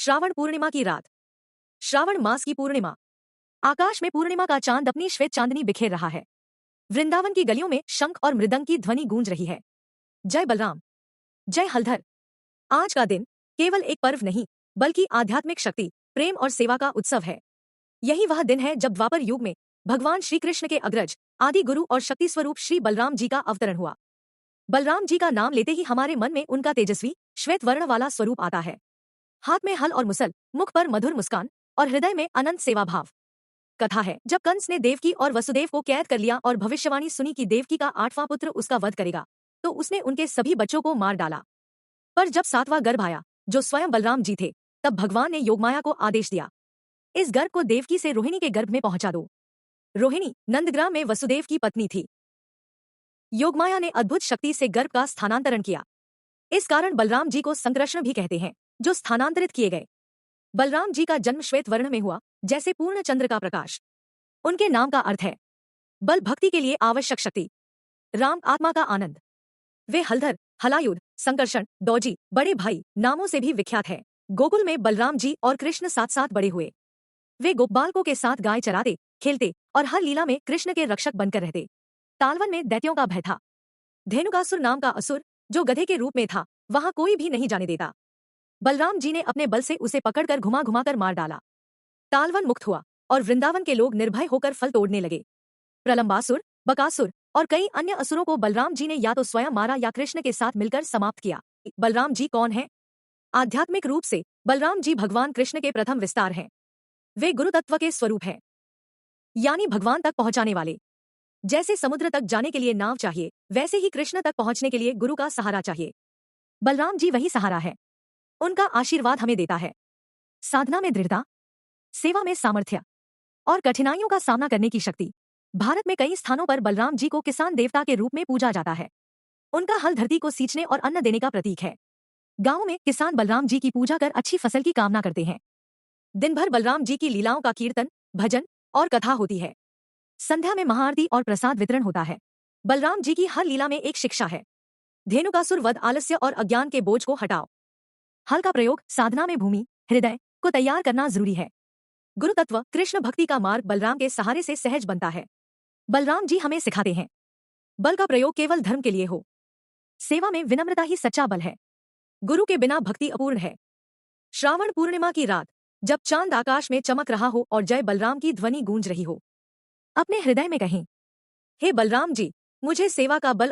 श्रावण पूर्णिमा की रात। श्रावण मास की पूर्णिमा। आकाश में पूर्णिमा का चांद अपनी श्वेत चांदनी बिखेर रहा है। वृंदावन की गलियों में शंख और मृदंग की ध्वनि गूंज रही है। जय बलराम, जय हलधर। आज का दिन केवल एक पर्व नहीं, बल्कि आध्यात्मिक शक्ति, प्रेम और सेवा का उत्सव है। यही वह दिन है जब द्वापर युग में भगवान श्री कृष्ण के अग्रज, आदि गुरु और शक्ति स्वरूप श्री बलराम जी का अवतरण हुआ। बलराम जी का नाम लेते ही हमारे मन में उनका तेजस्वी, श्वेत वर्ण वाला स्वरूप आता है। हाथ में हल और मुसल, मुख पर मधुर मुस्कान और हृदय में अनंत सेवा भाव। कथा है, जब कंस ने देवकी और वसुदेव को कैद कर लिया और भविष्यवाणी सुनी कि देवकी का 8वां पुत्र उसका वध करेगा, तो उसने उनके सभी बच्चों को मार डाला। पर जब 7वां गर्भ आया, जो स्वयं बलराम जी थे, तब भगवान ने योगमाया को आदेश दिया, इस गर्भ को देवकी से रोहिणी के गर्भ में पहुंचा दो। रोहिणी नंदग्राम में वसुदेव की पत्नी थी। योगमाया ने अद्भुत शक्ति से गर्भ का स्थानांतरण किया। इस कारण बलराम जी को संकृष्ण भी कहते हैं, जो स्थानांतरित किए गए। बलराम जी का जन्म श्वेत वर्ण में हुआ, जैसे पूर्ण चंद्र का प्रकाश। उनके नाम का अर्थ है बल, भक्ति के लिए आवश्यक शक्ति, राम, आत्मा का आनंद। वे हलधर, हलायुध, संकर्षण, दौजी, बड़े भाई नामों से भी विख्यात है। गोकुल में बलराम जी और कृष्ण साथ साथ बड़े हुए। वे गोपालकों के साथ गाय चराते, खेलते और हर लीला में कृष्ण के रक्षक बनकर रहते। तालवन में दैत्यों का भय था। धेनुकासुर नाम का असुर, जो गधे के रूप में था, वहां कोई भी नहीं जाने देता। बलराम जी ने अपने बल से उसे पकड़कर घुमा घुमाकर मार डाला। तालवन मुक्त हुआ और वृंदावन के लोग निर्भय होकर फल तोड़ने लगे। प्रलंबासुर, बकासुर और कई अन्य असुरों को बलराम जी ने या तो स्वयं मारा या कृष्ण के साथ मिलकर समाप्त किया। बलराम जी कौन है? आध्यात्मिक रूप से बलराम जी भगवान कृष्ण के प्रथम विस्तार हैं। वे गुरु तत्व के स्वरूप हैं, यानी भगवान तक पहुंचाने वाले। जैसे समुद्र तक जाने के लिए नाव चाहिए, वैसे ही कृष्ण तक पहुंचने के लिए गुरु का सहारा चाहिए। बलराम जी वही सहारा है। उनका आशीर्वाद हमें देता है साधना में दृढ़ता, सेवा में सामर्थ्य और कठिनाइयों का सामना करने की शक्ति। भारत में कई स्थानों पर बलराम जी को किसान देवता के रूप में पूजा जाता है। उनका हल धरती को सींचने और अन्न देने का प्रतीक है। गांवों में किसान बलराम जी की पूजा कर अच्छी फसल की कामना करते हैं। दिन भर बलराम जी की लीलाओं का कीर्तन, भजन और कथा होती है। संध्या में महाआरती और प्रसाद वितरण होता है। बलराम जी की हर लीला में एक शिक्षा है, धेनुकासुर वध, आलस्य और अज्ञान के बोझ को हटाओ। हल का प्रयोग साधना में भूमि, हृदय को तैयार करना जरूरी है। गुरु तत्व, कृष्ण भक्ति का मार्ग बलराम के सहारे से सहज बनता है। बलराम जी हमें सिखाते हैं, बल का प्रयोग केवल धर्म के लिए हो। सेवा में विनम्रता ही सच्चा बल है। गुरु के बिना भक्ति अपूर्ण है। श्रावण पूर्णिमा की रात, जब चांद आकाश में चमक रहा हो और जय बलराम की ध्वनि गूंज रही हो, अपने हृदय में कहें, हे बलराम जी, मुझे सेवा का बल